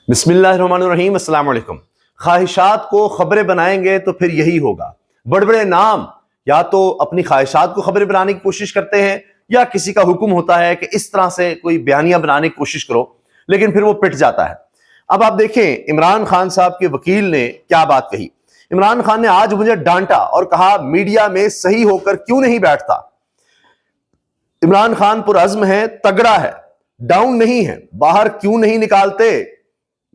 بسم اللہ الرحمن الرحیم۔ السلام علیکم۔ خواہشات کو خبریں بنائیں گے تو پھر یہی ہوگا۔ بڑے بڑے نام یا تو اپنی خواہشات کو خبریں بنانے کی کوشش کرتے ہیں یا کسی کا حکم ہوتا ہے کہ اس طرح سے کوئی بیانیہ بنانے کی کوشش کرو، لیکن پھر وہ پٹ جاتا ہے۔ اب آپ دیکھیں عمران خان صاحب کے وکیل نے کیا بات کہی۔ عمران خان نے آج مجھے ڈانٹا اور کہا میڈیا میں صحیح ہو کر کیوں نہیں بیٹھتا۔ عمران خان پرعزم ہے، تگڑا ہے، ڈاؤن نہیں ہے۔ باہر کیوں نہیں نکالتے؟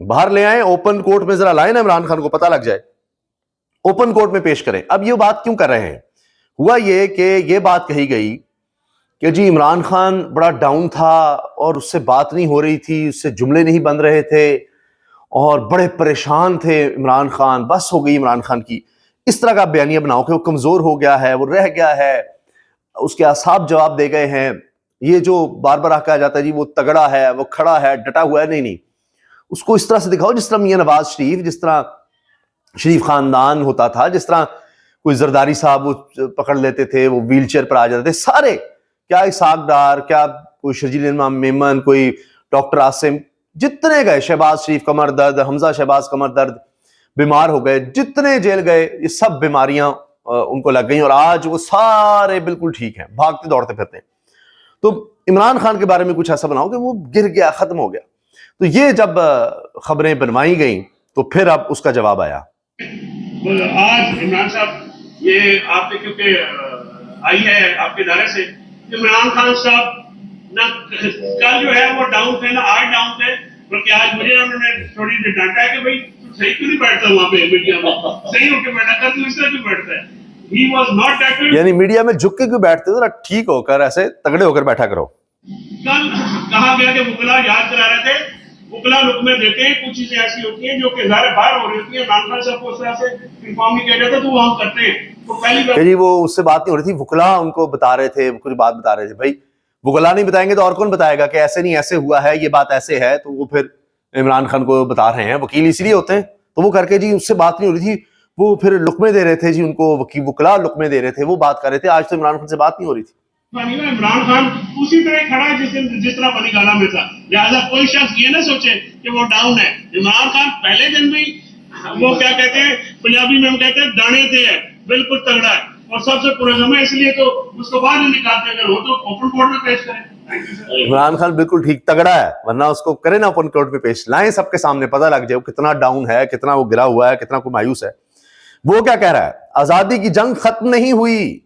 باہر لے آئیں، اوپن کورٹ میں ذرا لائیں نا، عمران خان کو پتہ لگ جائے، اوپن کورٹ میں پیش کریں۔ اب یہ بات کیوں کر رہے ہیں؟ ہوا یہ کہ یہ بات کہی گئی کہ جی عمران خان بڑا ڈاؤن تھا اور اس سے بات نہیں ہو رہی تھی، اس سے جملے نہیں بن رہے تھے اور بڑے پریشان تھے عمران خان، بس ہو گئی عمران خان کی۔ اس طرح کا بیانیہ بناؤ کہ وہ کمزور ہو گیا ہے، وہ رہ گیا ہے، اس کے اعصاب جواب دے گئے ہیں۔ یہ جو بار بار کہا جاتا ہے جی وہ تگڑا ہے، وہ کھڑا ہے، ڈٹا ہوا ہے، نہیں، اس کو اس طرح سے دکھاؤ جس طرح میاں نواز شریف، جس طرح شریف خاندان ہوتا تھا، جس طرح کوئی زرداری صاحب وہ پکڑ لیتے تھے، وہ ویل چیئر پر آ جاتے تھے سارے، کیا اسحاق ڈار، کیا کوئی شرجیل امام میمن، کوئی ڈاکٹر عاصم، جتنے گئے، شہباز شریف کمر درد، حمزہ شہباز کمر درد، بیمار ہو گئے، جتنے جیل گئے، یہ سب بیماریاں ان کو لگ گئیں اور آج وہ سارے بالکل ٹھیک ہیں، بھاگتے دوڑتے پھرتے ہیں۔ تو عمران خان کے بارے میں کچھ ایسا بناؤ کہ وہ گر گیا، ختم ہو گیا۔ تو یہ جب خبریں بنوائی گئیں تو پھر اب اس کا جواب آیا۔ آج عمران صاحب یہ آپ نے کیونکہ آئی ہے آپ کے ادارے سے، عمران خان صاحب نہ کل جو ہے وہ ڈاؤن تھے، نہ آج ڈاؤن تھے، بلکہ آج مجھے انہوں نے تھوڑی دیر ڈانٹا ہے کہ بھائی صحیح کیوں نہیں بیٹھتا وہاں پہ میڈیا میں، صحیح ہو کے بیٹھا کر، تو اس طرح کیوں بیٹھتا ہے؟ He was not that way. یعنی میڈیا میں جھک کے کیوں بیٹھتے، ذرا ٹھیک ہو کر ایسے تگڑے ہو کر بیٹھا کرو۔ کل کہا گیا کہ وکلا یاد کرا رہے تھے، وکلا لقمے دیتے ہیں، کچھ چیزیں ایسی ہوتی ہیں جو کہ ظاہر باہر ہو رہی ہوتی ہیں، عمران خان صاحب کو اس طرح سے انفارم نہیں کیا جاتا تو وہ ہم کرتے ہیں۔ تو پہلی بات جی وہ اس سے بات نہیں ہو رہی تھی، وکلا ان کو بتا رہے تھے، کچھ بات بتا رہے تھے۔ بھائی وکلا نہیں بتائیں گے تو اور کون بتائے گا کہ ایسے نہیں، ایسے ہوا ہے، یہ بات ایسے ہے، تو وہ پھر عمران خان کو بتا رہے ہیں۔ وکیل اسی لیے ہوتے ہیں، تو وہ کر کے جی اس سے بات نہیں ہو رہی تھی، وہ پھر لقمے دے رہے تھے جی ان کو، وکلا لقمے دے رہے تھے، وہ بات کر رہے تھے۔ آج تو عمران خان سے بات نہیں ہو رہی تھی۔ عمران خان اسی طرح کھڑا ہے جس طرح بنی گالا میں تھا، لہٰذا کوئی شخص یہ نہ سوچے کہ وہ ڈاؤن ہے۔ عمران خان پہلے دن بھی وہ کیا کہتے ہیں، پنجابی میں ہم کہتے ہیں دانے تھے، بالکل تگڑا ہے اور سب سے پرعزم ہے، اس لیے تو اس کو باہر نہیں نکالتے، اگر ہو تو اوپن کورٹ میں پیش کریں۔ عمران خان بالکل ٹھیک تگڑا ہے، ورنہ اس کو کرے نا اوپن کورٹ پہ پیش، لائیں سب کے سامنے، پتہ لگ جائے وہ کتنا ڈاؤن ہے، کتنا وہ گرا ہوا ہے، کتنا کوئی مایوس ہے۔ وہ کیا کہہ رہا ہے؟ آزادی کی جنگ ختم نہیں ہوئی،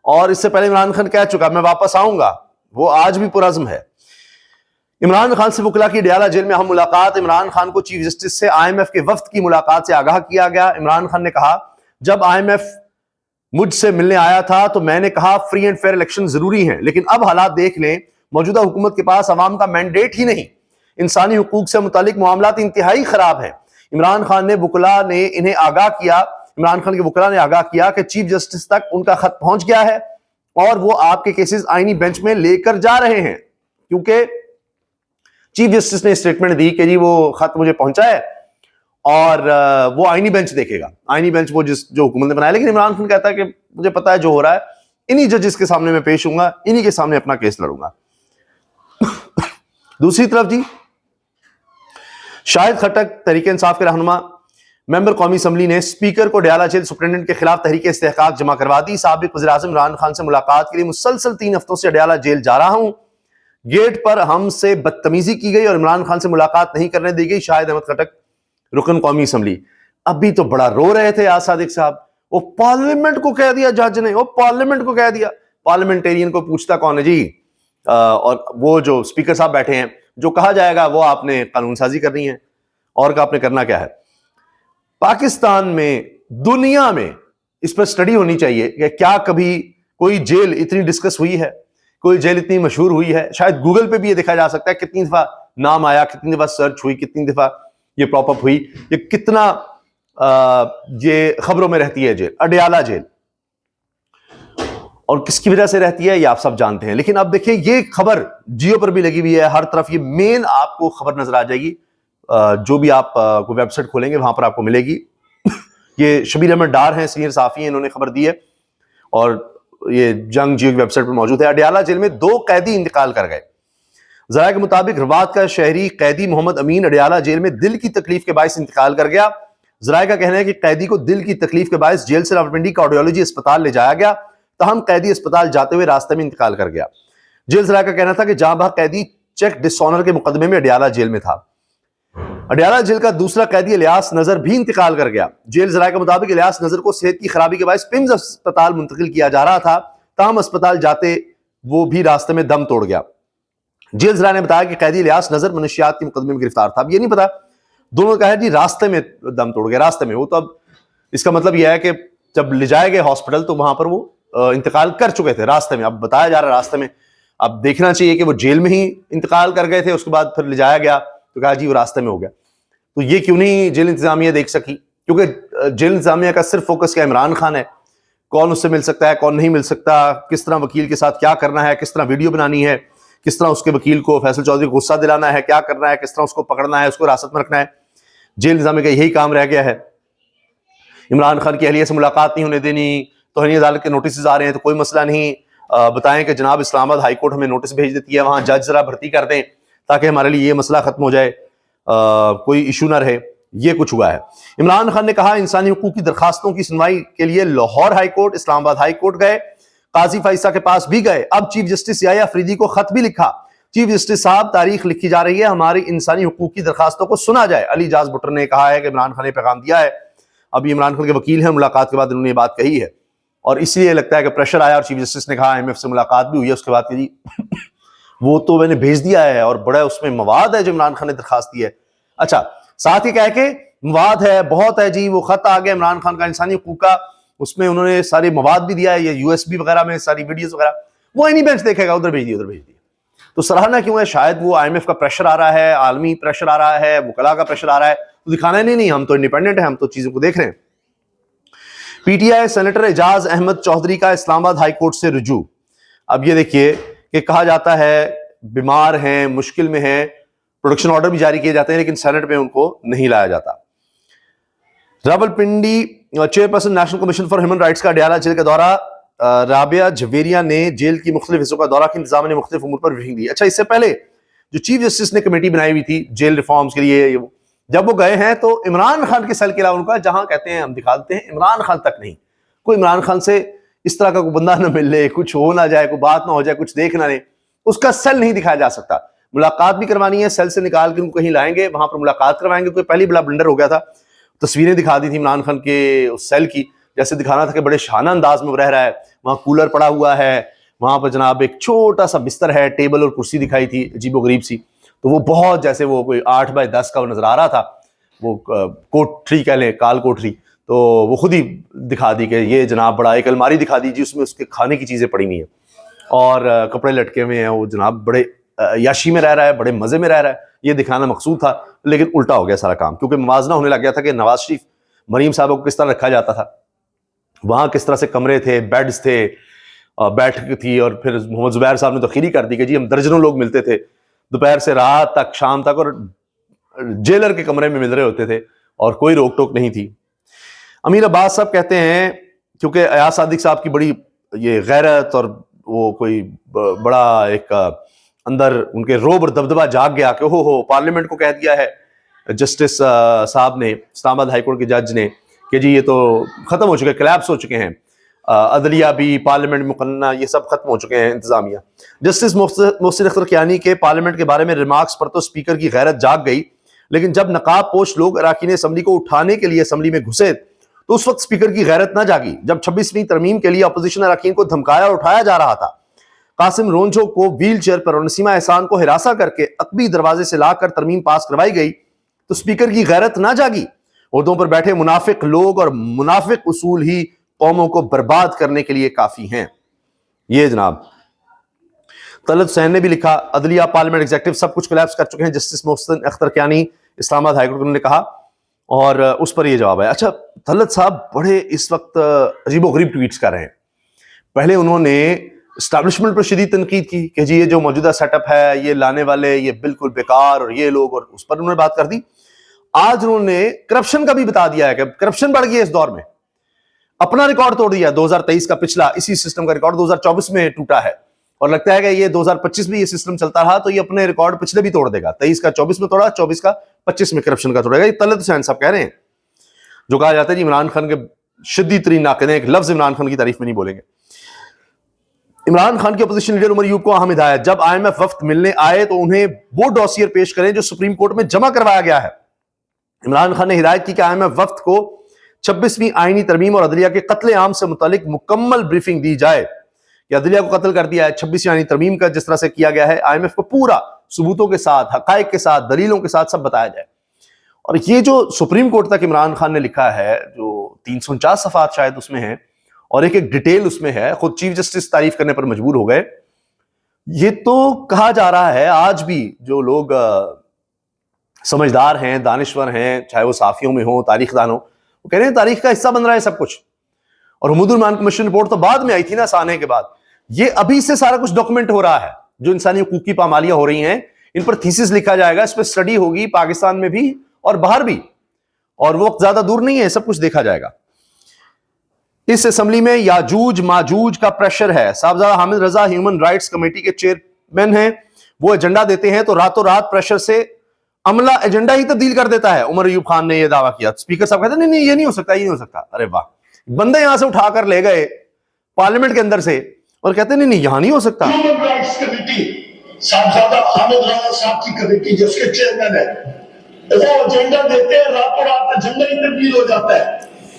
اور اس سے پہلے عمران خان کہہ چکا میں واپس آؤں گا، وہ آج بھی پرعزم ہے۔ عمران خان سے وکلا کی ڈیالہ جیل میں اہم ملاقات۔ عمران خان کو چیف جسٹس سے IMF کے وفد کی ملاقات سے آگاہ کیا گیا۔ عمران خان نے کہا جب IMF مجھ سے ملنے آیا تھا تو میں نے کہا فری اینڈ فیئر الیکشن ضروری ہیں، لیکن اب حالات دیکھ لیں، موجودہ حکومت کے پاس عوام کا مینڈیٹ ہی نہیں، انسانی حقوق سے متعلق معاملات انتہائی خراب ہیں۔ عمران خان کے وکلا نے آگاہ کیا کہ چیف جسٹس تک ان کا خط پہنچ گیا ہے اور وہ آپ کے کیسز آئینی بینچ میں لے کر جا رہے ہیں، کیونکہ چیف جسٹس نے اسٹیٹمنٹ دی کہ جی وہ خط مجھے پہنچا ہے اور وہ آئینی بینچ دیکھے گا، آئینی بینچ وہ جو حکومت نے بنایا۔ لیکن عمران خان کہتا ہے کہ مجھے پتا ہے جو ہو رہا ہے، انہی ججز کے سامنے میں پیش ہوں گا، انہی کے سامنے اپنا کیس لڑوں گا۔ دوسری طرف جی شاہد خٹک تحریک انصاف کے رہنما ممبر قومی اسمبلی نے اسپیکر کو ڈیالہ جیل سپرنٹنڈنٹ کے خلاف تحریک استحقاق جمع کروا دی۔ سابق وزیر اعظم عمران خان سے ملاقات کے لیے مسلسل 3 ہفتوں سے ڈیالہ جیل جا رہا ہوں، گیٹ پر ہم سے بدتمیزی کی گئی اور عمران خان سے ملاقات نہیں کرنے دی گئی۔ شاہد احمد خٹک رکن قومی اسمبلی ابھی تو بڑا رو رہے تھے آج صادق صاحب، وہ پارلیمنٹ کو کہہ دیا جج نے، وہ پارلیمنٹ کو کہہ دیا، پارلیمنٹیرین کو پوچھتا کون ہے جی؟ اور وہ جو اسپیکر صاحب بیٹھے ہیں، جو کہا جائے گا وہ آپ نے قانون سازی کرنی ہے، اور کا آپ نے کرنا کیا ہے؟ پاکستان میں، دنیا میں اس پر سٹڈی ہونی چاہیے کہ کیا کبھی کوئی جیل اتنی ڈسکس ہوئی ہے، کوئی جیل اتنی مشہور ہوئی ہے؟ شاید گوگل پہ بھی یہ دیکھا جا سکتا ہے کتنی دفعہ نام آیا، کتنی دفعہ سرچ ہوئی، کتنی دفعہ یہ پراپ اپ ہوئی، یہ کتنا یہ خبروں میں رہتی ہے جیل، اڈیالہ جیل، اور کس کی وجہ سے رہتی ہے یہ آپ سب جانتے ہیں۔ لیکن اب دیکھیں یہ خبر جیو پر بھی لگی ہوئی ہے، ہر طرف یہ مین آپ کو خبر نظر آ جائے گی، جو بھی آپ کو ویب سائٹ کھولیں گے وہاں پر آپ کو ملے گی۔ یہ شبیر احمد ڈار ہیں، سینئر صحافی ہیں، انہوں نے خبر دی ہے اور یہ جنگ جیو کی ویب سائٹ پر موجود ہے۔ اڈیالہ جیل میں 2 قیدی انتقال کر گئے۔ ذرائع کے مطابق روات کا شہری قیدی محمد امین اڈیالہ جیل میں دل کی تکلیف کے باعث انتقال کر گیا۔ ذرائع کا کہنا ہے کہ قیدی کو دل کی تکلیف کے باعث جیل سے راولپنڈی کارڈیولوجی اسپتال لے جایا گیا، تاہم قیدی اسپتال جاتے ہوئے راستے میں انتقال کر گیا۔ جیل ذرائع کا کہنا تھا کہ جہاں بہا قیدی چیک ڈس آنر کے مقدمے میں اڈیالہ جیل میں تھا۔ اڈیالہ جیل کا دوسرا قیدی الیاس نذر بھی انتقال کر گیا۔ جیل ذرائع کے مطابق الیاس نذر کو صحت کی خرابی کے باعث پمز اسپتال منتقل کیا جا رہا تھا، تاہم اسپتال جاتے وہ بھی راستے میں دم توڑ گیا۔ جیل ذرائع نے بتایا کہ قیدی الیاس نذر منشیات کے مقدمے میں گرفتار تھا۔ اب یہ نہیں پتا، دونوں نے کہا ہے جی راستے میں دم توڑ گیا، راستے میں۔ وہ تو اب اس کا مطلب یہ ہے کہ جب لے جائے گئے ہاسپٹل تو وہاں پر وہ انتقال کر چکے تھے راستے میں، اب بتایا جا رہا ہے راستے میں۔ اب دیکھنا چاہیے کہ وہ جیل میں ہی انتقال کر گئے تھے، اس کے بعد پھر لے جایا گیا تو کہا جی وہ راستے میں ہو گیا۔ تو یہ کیوں نہیں جیل انتظامیہ دیکھ سکی؟ کیونکہ جیل انتظامیہ کا صرف فوکس کیا عمران خان ہے، کون اس سے مل سکتا ہے کون نہیں مل سکتا، کس طرح وکیل کے ساتھ کیا کرنا ہے، کس طرح ویڈیو بنانی ہے، کس طرح اس کے وکیل کو فیصل چودھری کو غصہ دلانا ہے، کیا کرنا ہے، کس طرح اس کو پکڑنا ہے، اس کو حراست میں رکھنا ہے۔ جیل انتظامیہ کا یہی کام رہ گیا ہے۔ عمران خان کی اہلیہ سے ملاقات نہیں ہونے دینی، توہین عدالت کے نوٹسز آ رہے ہیں تو کوئی مسئلہ نہیں، بتائیں کہ جناب اسلام آباد ہائی کورٹ ہمیں نوٹس بھیج دیتی ہے، وہاں جج ذرا بھرتی کر دیں تاکہ ہمارے لیے یہ مسئلہ ختم ہو جائے، کوئی ایشو نہ رہے۔ یہ کچھ ہوا ہے۔ عمران خان نے کہا انسانی حقوق کی درخواستوں کی سنوائی کے لیے لاہور ہائی کورٹ، اسلام آباد ہائی کورٹ گئے، قاضی فائسہ کے پاس بھی گئے، اب چیف جسٹس یحییٰ افریدی کو خط بھی لکھا۔ چیف جسٹس صاحب تاریخ لکھی جا رہی ہے، ہماری انسانی حقوق کی درخواستوں کو سنا جائے۔ علی جاز بٹر نے کہا ہے کہ عمران خان نے پیغام دیا ہے، ابھی عمران خان کے وکیل ہیں، ملاقات کے بعد انہوں نے یہ بات کہی ہے، اور اس لیے لگتا ہے کہ پریشر آیا اور چیف جسٹس نے کہا IMF سے ملاقات بھی ہوئی ہے، اس کے بعد کہ جی وہ تو میں نے بھیج دیا ہے اور بڑا اس میں مواد ہے جو عمران خان نے درخواست دی ہے۔ اچھا ساتھ ہی کہہ کے مواد ہے بہت ہے جی، وہ خط آ گیا عمران خان کا انسانی حقوق کا، اس میں انہوں نے سارے مواد بھی دیا ہے، یہ USB وغیرہ میں ساری ویڈیوز وغیرہ، وہ اینی بینچ دیکھے گا، ادھر بھیج دیا ادھر بھیج دیا۔ تو سراہنا کیوں ہے؟ شاید وہ IMF کا پریشر آ رہا ہے، عالمی پریشر آ رہا ہے، وکلاء کا پریشر آ رہا ہے، تو دکھانا ہے نہیں ہم تو انڈیپینڈنٹ ہیں، ہم تو چیزوں کو دیکھ رہے ہیں۔ PTI سینیٹر اعجاز احمد چودھری کا اسلام آباد ہائی کورٹ سے رجوع۔ اب یہ دیکھیے کہ کہا جاتا ہے بیمار ہیں، مشکل میں ہیں، پروڈکشن آرڈر بھی جاری کیے جاتے ہیں لیکن سینٹ میں ان کو نہیں لایا جاتا۔ Rawalpindi chairperson national commission for human rights کا اڈیالہ جیل کا دورہ، رابعہ جھویریہ نے جیل کی مختلف حصوں کا دورہ کی، انتظامیہ نے مختلف امور پر بریفنگ دی۔ اچھا اس سے پہلے جو چیف جسٹس نے کمیٹی بنائی ہوئی تھی جیل ریفارمز کے لیے، جب وہ گئے ہیں تو عمران خان کے سیل کے علاوہ ان کا جہاں کہتے ہیں ہم دکھا دیتے ہیں، عمران خان تک نہیں، کوئی عمران خان سے اس طرح کا کوئی بندہ نہ مل لے، کچھ ہو نہ جائے، کوئی بات نہ ہو جائے، کچھ دیکھ نہ لے، اس کا سیل نہیں دکھایا جا سکتا۔ ملاقات بھی کروانی ہے، سیل سے نکال کے ان کو کہیں لائیں گے، وہاں پر ملاقات کروائیں گے۔ کوئی پہلی بڑا بلنڈر ہو گیا تھا، تصویریں دکھا دی تھی عمران خان کے اس سیل کی، جیسے دکھانا تھا کہ بڑے شانہ انداز میں وہ رہ رہا ہے، وہاں کولر پڑا ہوا ہے، وہاں پر جناب ایک چھوٹا سا بستر ہے، ٹیبل اور کرسی دکھائی تھی عجیب و غریب سی، تو وہ بہت جیسے وہ کوئی 8x10 کا وہ نظر آ رہا تھا، وہ کوٹری کہہ لیں، کال کوٹری، تو وہ خود ہی دکھا دی کہ یہ جناب بڑا ایک الماری دکھا دی جی، اس میں اس کے کھانے کی چیزیں پڑی ہوئی ہیں اور کپڑے لٹکے ہوئے ہیں، وہ جناب بڑے یاشی میں رہ رہا ہے، بڑے مزے میں رہ رہا ہے، یہ دکھانا مقصود تھا، لیکن الٹا ہو گیا سارا کام، کیونکہ موازنہ ہونے لگ گیا تھا کہ نواز شریف مریم صاحبہ کو کس طرح رکھا جاتا تھا، وہاں کس طرح سے کمرے تھے، بیڈز تھے، بیٹھک تھی، اور پھر محمد زبیر صاحب نے تو خیری کر دی کہ جی ہم درجنوں لوگ ملتے تھے دوپہر سے رات تک، شام تک، اور جیلر کے کمرے میں مل رہے ہوتے تھے اور کوئی روک ٹوک نہیں تھی۔ امیر عباس صاحب کہتے ہیں کیونکہ ایاز صادق صاحب کی بڑی یہ غیرت اور وہ کوئی بڑا ایک اندر ان کے روب اور دبدبہ جاگ گیا کہ ہو پارلیمنٹ کو کہہ دیا ہے جسٹس صاحب نے، اسلام آباد ہائی کورٹ کے جج نے، کہ جی یہ تو ختم ہو چکے، کلیپس ہو چکے ہیں، عدلیہ بھی، پارلیمنٹ مقننہ، یہ سب ختم ہو چکے ہیں انتظامیہ۔ جسٹس محسن اختر کیانی کے پارلیمنٹ کے بارے میں ریمارکس پر تو اسپیکر کی غیرت جاگ گئی، لیکن جب نقاب پوش لوگ اراکین اسمبلی کو اٹھانے کے لیے اسمبلی میں گھسے تو اس وقت اسپیکر کی غیرت نہ جاگی، جب 26ویں ترمیم کے لیے اپوزیشن اراکین کو دھمکایا اور اٹھایا جا رہا تھا۔ قاسم رونجھو کو ویل چیئر پر اور نسیمہ احسان کو ہراساں کر کے عقبی دروازے سے لا کر ترمیم پاس کروائی گئی تو اسپیکر کی غیرت نہ جاگی۔ عہدوں پر بیٹھے منافق لوگ اور منافق اصول ہی قوموں کو برباد کرنے کے لیے کافی ہیں۔ یہ جناب طلعت حسین نے بھی لکھا، عدلیہ، پارلیمنٹ، ایگزیکٹو سب کچھ کولیپس کر چکے ہیں، جسٹس محسن اختر کیانی اسلام آباد ہائی کورٹ نے کہا، اور اس پر یہ جواب ہے۔ اچھا طلعت صاحب بڑے اس وقت عجیب و غریب ٹویٹس کر رہے ہیں۔ پہلے انہوں نے اسٹیبلشمنٹ پر شدید تنقید کی کہ جی یہ جو موجودہ سیٹ اپ ہے، یہ لانے والے یہ بالکل بیکار، اور یہ لوگ، اور اس پر انہوں نے بات کر دی۔ آج انہوں نے کرپشن کا بھی بتا دیا ہے کہ کرپشن بڑھ گئی ہے اس دور میں، اپنا ریکارڈ توڑ دیا، 2023 کا پچھلا اسی سسٹم کا ریکارڈ 2024 میں ٹوٹا ہے، اور لگتا ہے کہ یہ 2025 میں یہ سسٹم چلتا رہا تو یہ اپنے ریکارڈ پچھلے بھی توڑ دے گا. 23 کا 24 میں توڑا, 24 کا 25 میں کرپشن کا توڑے گا. یہ طلعت حسین صاحب کہہ رہے ہیں. جو کہا جاتا ہے جی عمران خان کے شدید ترین ناقد ہیں, ایک لفظ عمران خان کی تعریف میں نہیں بولیں گے. عمران خان کے اپوزیشن لیڈر عمر ایوب کو اہم ہدایت, جب IMF وفد ملنے آئے تو انہیں وہ ڈوسیئر پیش کریں جو سپریم کورٹ میں جمع کروایا گیا ہے. عمران خان نے ہدایت کی کہ IMF وفد کو 26ویں آئینی ترمیم اور عدلیہ کے قتل عام سے متعلق مکمل بریفنگ دی جائے کہ عدلیہ کو قتل کر دیا ہے. 26ویں آئینی ترمیم کا جس طرح سے کیا گیا ہے, IMF کو پورا ثبوتوں کے ساتھ, حقائق کے ساتھ, دلیلوں کے ساتھ سب بتایا جائے. اور یہ جو سپریم کورٹ تک عمران خان نے لکھا ہے, جو 349 صفحات شاید اس میں ہیں اور ایک ڈیٹیل اس میں ہے, خود چیف جسٹس تعریف کرنے پر مجبور ہو گئے. یہ تو کہا جا رہا ہے آج بھی جو لوگ سمجھدار ہیں, دانشور ہیں, چاہے وہ صحافیوں میں ہوں, تاریخ دان ہوں, وہ کہہ رہے ہیں تاریخ کا حصہ بن رہا ہے سب کچھ. اور حمود الرحمان کمیشن رپورٹ تو بعد میں آئی تھی نا, سانے کے بعد. یہ ابھی سے سارا کچھ ڈاکومنٹ ہو رہا ہے. جو انسانی حقوق کی پامالیاں ہو رہی ہیں ان پر تھیسس لکھا جائے گا, اس پہ اسٹڈی ہوگی پاکستان میں بھی اور باہر بھی, اور وہ وقت زیادہ دور نہیں ہے, سب کچھ دیکھا جائے گا. اس اسمبلی میں یاجوج ماجوج کا پریشر ہے. صاحبزادہ حامد رضا ہیومن رائٹس کمیٹی کے چیئرمین ہیں, وہ ایجنڈا دیتے ہیں تو راتوں رات پریشر سے عملہ ایجنڈا ہی تبدیل کر دیتا ہے. عمر ایوب خان نے یہ دعویٰ کیا. اسپیکر صاحب کہتے ہیں نہیں یہ نہیں ہو سکتا, یہ نہیں ہو سکتا. ارے واہ, بندے یہاں سے اٹھا کر لے گئے پارلیمنٹ کے اندر سے اور کہتے ہیں نہیں یہاں نہیں ہو سکتا. ہیومن رائٹس کمیٹی صاحبزادہ حامد رضا صاحب کی کمیٹی جس کے چیئرمین ہے, وہ ایجنڈا دیتے ہیں, راتوں رات ایجنڈا ہی تبدیل ہو جاتا ہے.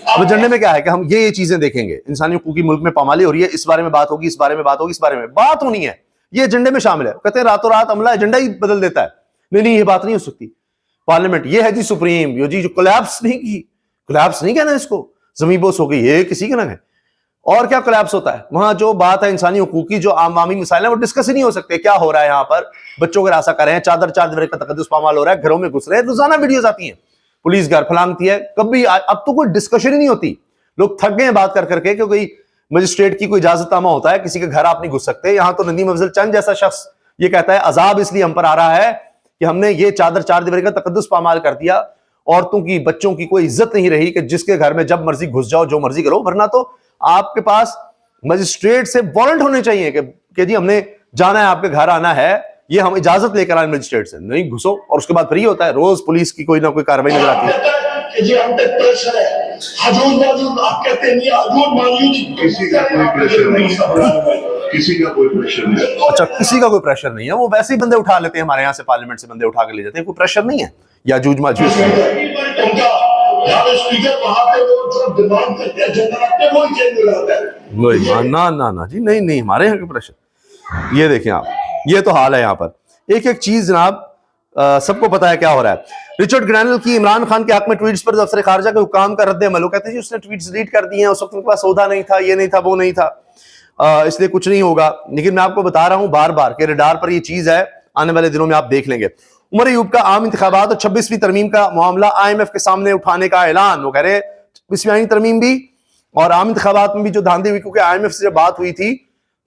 اب ایجنڈے میں کیا ہے کہ ہم یہ چیزیں دیکھیں گے, انسانی حقوق کی ملک میں پامالی ہو رہی ہے, اس بارے میں بات ہوگی, اس بارے میں بات ہوگی, اس بارے میں بات ہونی ہے, یہ ایجنڈے میں شامل ہے. کہتے ہیں راتوں رات عملہ ایجنڈا ہی بدل دیتا ہے. نہیں یہ بات نہیں ہو سکتی. پارلیمنٹ یہ ہے جی سپریم, یہ جی جو کولیپس نہیں کی, کولیپس نہیں کہنا اس کو, زمین بوس ہو گئی, یہ کسی کا نہ ہے. اور کیا کولیپس ہوتا ہے وہاں؟ جو بات ہے انسانی حقوق کی, جو عوامی مسائل ہیں وہ ڈسکس ہی نہیں ہو سکتے. کیا ہو رہا ہے یہاں پر؟ بچوں کو راسا کر رہے ہیں, چادر دیوارے کا تقدس پامال ہو رہا ہے, گھروں میں گھس رہے ہیں, روزانہ ویڈیوز آتی ہیں, پولیس گھر پھلانگتی ہے. کبھی اب تو کوئی ڈسکشن ہی نہیں ہوتی. لوگ تھک گئے ہیں بات کر کے کہ کوئی مجسٹریٹ کی کوئی اجازت نامہ ہوتا ہے, کسی کے گھر آپ نہیں گھس سکتے. یہاں تو ندیم افضل چند جیسا شخص یہ کہتا ہے عذاب اس لیے ہم پر آ رہا ہے کہ ہم نے یہ چار دیواری کا تقدس پامال کر دیا, عورتوں کی بچوں کی کوئی عزت نہیں رہی کہ جس کے گھر میں جب مرضی گھس جاؤ, جو مرضی کرو. ورنہ تو آپ کے پاس مجسٹریٹ سے وارنٹ ہونے چاہیے کہ جی ہم نے جانا ہے, آپ کے گھر آنا ہے, یہ ہم اجازت لے کر آئے مجسٹریٹ سے, نہیں گھسو. اور اس کے بعد پھر یہ ہوتا ہے روز پولیس کی کوئی نہ کوئی کارروائی نظر آتی ہے. جی ہم پہ پریشر ہے, حجوج ماجوج آپ کہتے ہیں, حجوج ماجوج کسی کا کوئی پریشر نہیں ہے, کسی کا کوئی پریشر نہیں ہے. اچھا کسی کا کوئی پریشر نہیں ہے, وہ ویسے ہی بندے اٹھا لیتے ہیں ہمارے یہاں سے, پارلیمنٹ سے بندے اٹھا کے لے جاتے ہیں, کوئی پریشر نہیں ہے. یاجوج ماجوج ان کا یہاں اسپیکر وہاں پہ وہ جو ڈیمانڈ کرتے ہیں جنرل آتے ہیں وہی چینج ہو جاتا ہے. وہی نا جی, نہیں ہمارے یہاں کا پریشر. یہ دیکھیں آپ, یہ تو حال ہے یہاں پر. ایک ایک چیز جناب سب کو پتا ہے کیا ہو رہا ہے. رچرڈ گرینل کی عمران خان کے حق میں ٹویٹس پر دفتر خارجہ کے حکام کا رد عمل. وہ کہتے ہیں جی اس نے ٹویٹس ڈیلیٹ کر دیے ہیں, اس وقت ان کے پاس عہدہ نہیں تھا, یہ نہیں تھا, وہ نہیں تھا, اس لیے کچھ نہیں ہوگا. لیکن میں آپ کو بتا رہا ہوں بار بار کہ ریڈار پر یہ چیز ہے, آنے والے دنوں میں آپ دیکھ لیں گے. عمر ایوب کا عام انتخابات اور 26ویں ترمیم کا معاملہ IMF کے سامنے اٹھانے کا اعلان. وہ کہہ رہے 26ویں آئینی ترمیم بھی اور عام انتخابات میں بھی جو دھاندلی ہوئی, کیونکہ IMF سے جب بات ہوئی تھی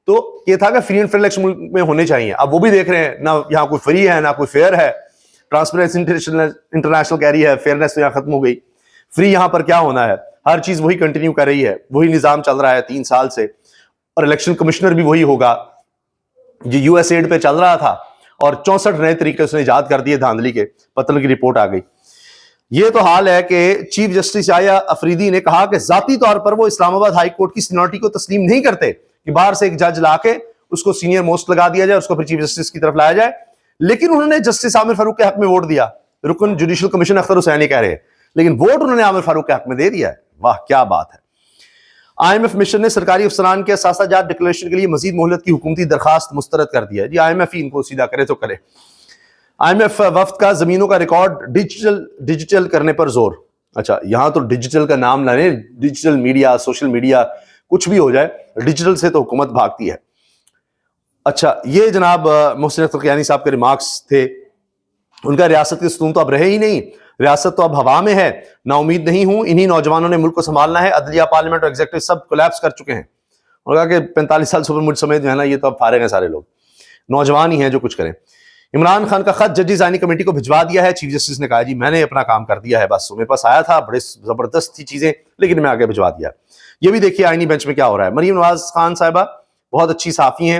تو یہ تھا کہ فری اینڈ فیئر الیکشن ملک میں ہونے چاہیے. اب وہ بھی دیکھ رہے ہیں, نہ یہاں کوئی فری ہے, نہ کوئی فیئر ہے. ٹرانسپیرنسی انٹرنیشنل کہہ رہی ہے فیئرنیس تو یہاں ختم ہو گئی. فری یہاں پر کیا ہونا ہے, ہر چیز وہی کنٹینیو کر رہی ہے, وہی نظام چل رہا ہے 3 سال سے, اور الیکشن کمشنر بھی وہی ہوگا جو USAID پہ چل رہا تھا, اور 64 نئے طریقے اس نے ایجاد کر دیے دھاندلی کے. پتل کی رپورٹ آ گئی. یہ تو حال ہے کہ چیف جسٹس یحییٰ افریدی نے کہا کہ ذاتی طور پر وہ اسلام آباد ہائی کورٹ کی سینیورٹی کو تسلیم نہیں کرتے کہ باہر سے ایک جج لا کے اس کو سینئر موسٹ لگا دیا جائے, اس کو پھر چیف جسٹس کی طرف لایا جائے. لیکن انہوں نے جسٹس عامر فاروق کے حق میں ووٹ دیا. رکن جوڈیشل کمیشن اختر حسینی کہہ رہے ہیں, لیکن ووٹ انہوں نے عامر فاروق کے حق میں دے دیا ہے. واہ کیا بات ہے. IMF مشن نے سرکاری افسران کے اثاثہ جات ڈکلیریشن کے لیے مزید مہلت کی حکومتی درخواست مسترد کر دیا ہے. جی IMF ہی ان کو سیدھا کرے تو کرے. IMF وفد کا زمینوں کا ریکارڈ ڈیجیٹل کرنے پر زور. اچھا یہاں تو ڈیجیٹل کا نام نہ لیں, ڈیجیٹل میڈیا, سوشل میڈیا, کچھ بھی ہو جائے, ڈیجیٹل سے تو حکومت بھاگتی ہے. اچھا یہ جناب محسن اختر قیانی صاحب کے ریمارکس تھے. ان کا ریاست کے ستون تو اب رہے ہی نہیں, ریاست تو اب ہوا میں ہے. نا امید نہیں ہوں, انہی نوجوانوں نے ملک کو سنبھالنا ہے. عدلیہ, پارلیمنٹ اور ایگزیکٹو سب کولیپس کر چکے ہیں. اور کہا کہ 45 سال سپر مجھ سمیت جو ہے نا, یہ تو اب فارغ ہیں سارے لوگ, نوجوان ہی ہیں جو کچھ کریں. عمران خان کا خط ججز آئینی کمیٹی کو بھجوا دیا ہے. چیف جسٹس نے کہا جی میں نے اپنا کام کر دیا ہے, بس میرے پاس آیا تھا, بڑے زبردست تھی چیزیں, لیکن میں آگے بھجوا دیا. یہ بھی دیکھیے آئینی بینچ میں کیا ہو رہا ہے. مریم نواز خان صاحبہ بہت اچھی صحافی ہیں,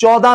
14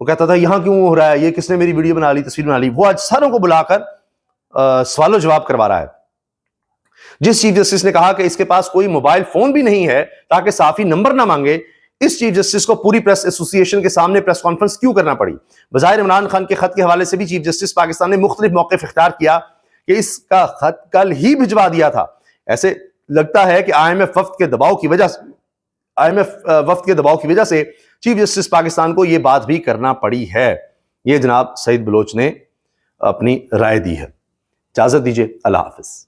وہ کہتا تھا یہاں کیوں ہو رہا ہے, یہ کس نے میری ویڈیو بنا لی, تصویر بنا لی. وہ آج ساروں کو بلا کر سوال و جواب کروا رہا ہے. جس چیف جسٹس نے کہا کہ اس کے پاس کوئی موبائل فون بھی نہیں ہے تاکہ صحافی نمبر نہ مانگے, اس چیف جسٹس کو پوری پریس ایسوسی ایشن کے سامنے پریس کانفرنس کیوں کرنا پڑی؟ بظاہر عمران خان کے خط کے حوالے سے بھی چیف جسٹس پاکستان نے مختلف موقف اختیار کیا کہ اس کا خط کل ہی بھجوا دیا تھا. ایسے لگتا ہے کہ آئی ایم ایف وفد کے دباؤ کی وجہ سے چیف جسٹس پاکستان کو یہ بات بھی کرنا پڑی ہے. یہ جناب سعید بلوچ نے اپنی رائے دی ہے. اجازت دیجیے, اللہ حافظ.